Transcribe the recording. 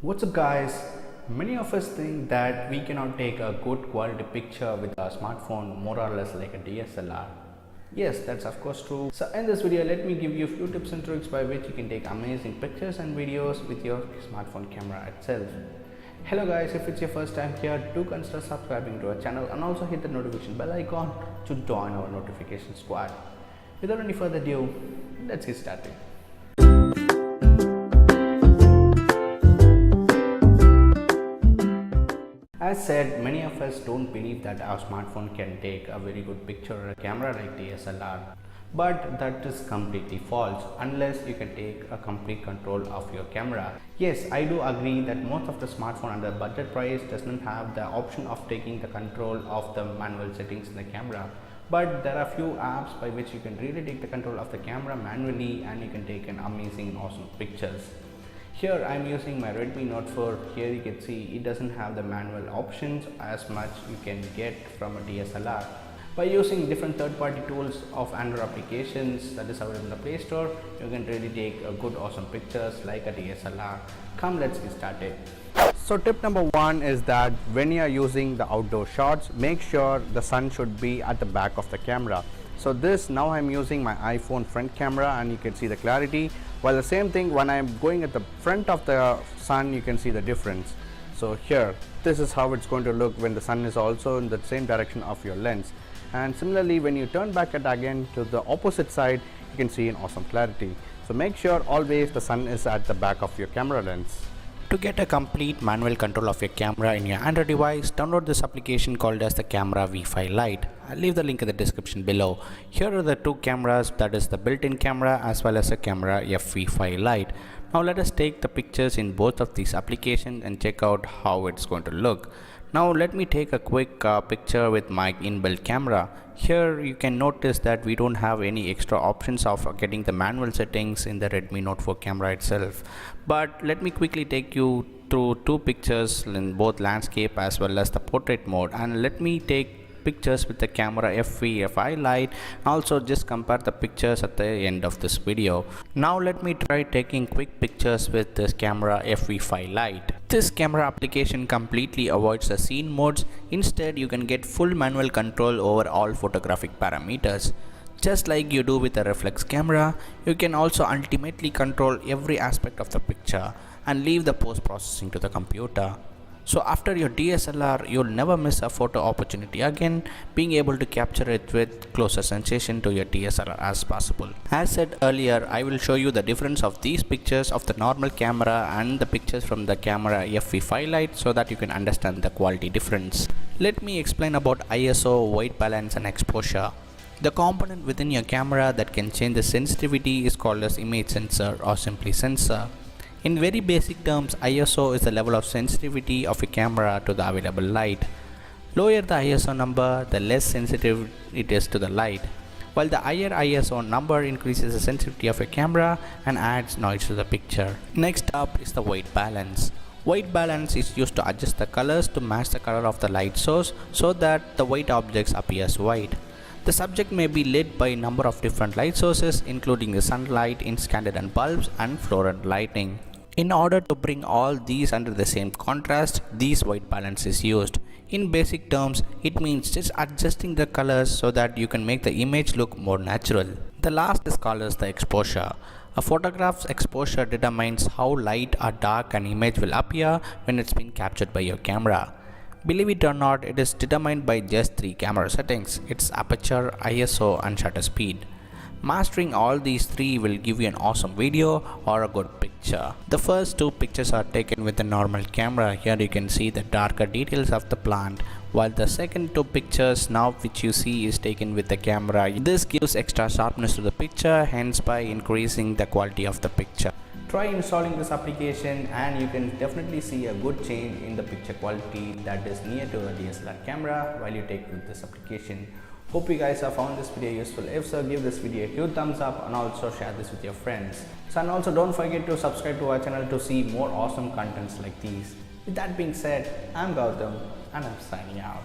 What's up guys? Many of us think that we cannot take a good quality picture with our smartphone more or less like a DSLR. Yes, that's of course true. So in this video, let me give you a few tips and tricks by which you can take amazing pictures and videos with your smartphone camera itself. Hello guys, if it's your first time here, do consider subscribing to our channel and also hit the notification bell icon to join our notification squad. Without any further ado, let's get started. As said, many of us don't believe that our smartphone can take a very good picture or a camera like DSLR. But that is completely false unless you can take a complete control of your camera. Yes, I do agree that most of the smartphone under budget price does not have the option of taking the control of the manual settings in the camera. But there are few apps by which you can really take the control of the camera manually and you can take an amazing awesome pictures. Here I am using my Redmi Note 4. Here you can see it doesn't have the manual options as much you can get from a DSLR. By using different third-party tools of Android applications that is available in the Play Store, you can really take a good awesome pictures like a DSLR. Come, let's get started. So tip number one is that when you are using the outdoor shots, make sure the sun should be at the back of the camera. So now I'm using my iPhone front camera and you can see the clarity, while the same thing when I'm going at the front of the sun, you can see the difference. So here, this is how it's going to look when the sun is also in the same direction of your lens. And similarly, when you turn back it again to the opposite side, you can see an awesome clarity. So make sure always the sun is at the back of your camera lens. To get a complete manual control of your camera in your Android device, download this application called as the Camera V5 Lite. I'll leave the link in the description below. Here are the two cameras, that is the built-in camera as well as the Camera V5 Lite. Now let us take the pictures in both of these applications and check out how it's going to look. Now let me take a quick picture with my inbuilt camera. Here you can notice that we don't have any extra options of getting the manual settings in the Redmi Note 4 camera itself. But let me quickly take you through two pictures in both landscape as well as the portrait mode, and let me take pictures with the Camera V5 Lite. Also just compare the pictures at the end of this video. Now let me try taking quick pictures with this Camera V5 Lite. This camera application completely avoids the scene modes. Instead, you can get full manual control over all photographic parameters. Just like you do with a reflex camera, you can also ultimately control every aspect of the picture and leave the post-processing to the computer. So after your DSLR, you'll never miss a photo opportunity again, being able to capture it with closer sensation to your DSLR as possible. As said earlier, I will show you the difference of these pictures of the normal camera and the pictures from the Camera V5 Lite so that you can understand the quality difference. Let me explain about ISO, white balance and exposure. The component within your camera that can change the sensitivity is called as image sensor or simply sensor. In very basic terms, ISO is the level of sensitivity of a camera to the available light. Lower the ISO number, the less sensitive it is to the light, while the higher ISO number increases the sensitivity of a camera and adds noise to the picture. Next up is the white balance. White balance is used to adjust the colors to match the color of the light source so that the white objects appears white. The subject may be lit by a number of different light sources, including the sunlight, incandescent bulbs and fluorescent lighting. In order to bring all these under the same contrast, this white balance is used. In basic terms, it means just adjusting the colors so that you can make the image look more natural. The last is called as the exposure. A photograph's exposure determines how light or dark an image will appear when it's been captured by your camera. Believe it or not, it is determined by just three camera settings: its aperture, ISO and shutter speed. Mastering all these three will give you an awesome video or a good picture. The first two pictures are taken with the normal camera. Here you can see the darker details of the plant, while the second two pictures now which you see is taken with the camera. This gives extra sharpness to the picture, hence by increasing the quality of the picture. Try installing this application and you can definitely see a good change in the picture quality that is near to a DSLR camera while you take with this application. Hope you guys have found this video useful. If so, give this video a huge thumbs up and also share this with your friends. So, and also don't forget to subscribe to our channel to see more awesome contents like these. With that being said, I'm Gautam and I'm signing out.